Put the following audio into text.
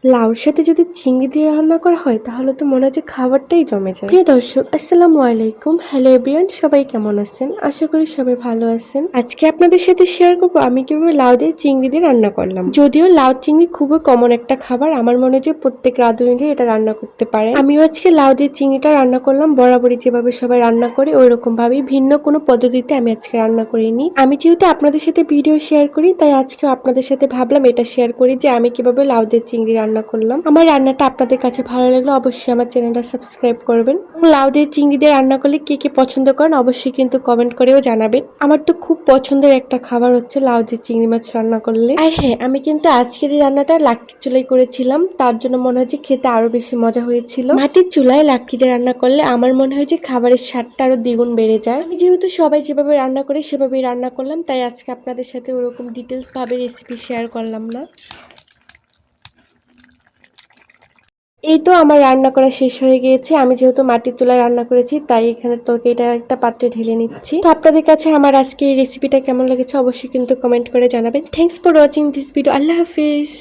লাউর সাথে যদি চিংড়ি দিয়ে রান্না করা হয় তাহলে তো মনে হয় যে খাবারটাই জমে যায়। প্রিয় দর্শক, আসসালামু আলাইকুম। হ্যালো এভরিওয়ান, সবাই কেমন আছেন? আশা করি সবাই ভালো আছেন। আজকে আপনাদের সাথে শেয়ার করবো আমি কিভাবে লাউ দিয়ে চিংড়ি দিয়ে রান্না করলাম। যদিও লাউ চিংড়ি খুবই কমন একটা খাবার, আমার মনে হয় যে প্রত্যেক রাঁধুনিরাই এটা রান্না করতে পারে। আমিও আজকে লাউ দিয়ে চিংড়িটা রান্না করলাম বরাবরই যেভাবে সবাই রান্না করে ওই রকম ভাবেই, ভিন্ন কোনো পদ্ধতিতে আমি আজকে রান্না করিনি। আমি যেহেতু আপনাদের সাথে ভিডিও শেয়ার করি তাই আজকেও আপনাদের সাথে ভাবলাম এটা শেয়ার করি যে আমি কিভাবে লাউ দিয়ে চিংড়ি রান্না করলাম। আমার রান্নাটা আপনাদের কাছে ভালো লাগলে অবশ্যই আমার চ্যানেলটা সাবস্ক্রাইব করবেন। লাউ দিয়ে চিংড়ি দিয়ে রান্না করলে কে কে পছন্দ করেন অবশ্যই কিন্তু কমেন্ট করেও জানাবেন। আমার তো খুব পছন্দের একটা খাবার হচ্ছে লাউ দিয়ে চিংড়ি মাছ রান্না করলে। আর হ্যাঁ, আমি কিন্তু আজকের এই রান্নাটা লাকড়ির চুলায় করেছিলাম, তার জন্য মনে হয় যে খেতে আরো বেশি মজা হয়েছিল। মাটির চুলায় লাকড়ি দিয়ে রান্না করলে আমার মনে হয় যে খাবারের স্বাদটা আরো দ্বিগুণ বেড়ে যায়। আমি যেহেতু সবাই যেভাবে রান্না করে সেভাবেই রান্না করলাম, তাই আজকে আপনাদের সাথে ওরকম ডিটেলস ভাবে রেসিপি শেয়ার করলাম না। এই তো আমার রান্না করা শেষ হয়ে গিয়েছে। আমি যেহেতু মাটির চুলায় রান্না করেছি তাই এখানে তরকারিটা একটা পাত্রে ঢেলে নিচ্ছি। তো আপনাদের কাছে আমার আজকে এই রেসিপিটা কেমন লেগেছে অবশ্যই কিন্তু কমেন্ট করে জানাবেন। Thanks for watching this video. Allah Hafiz.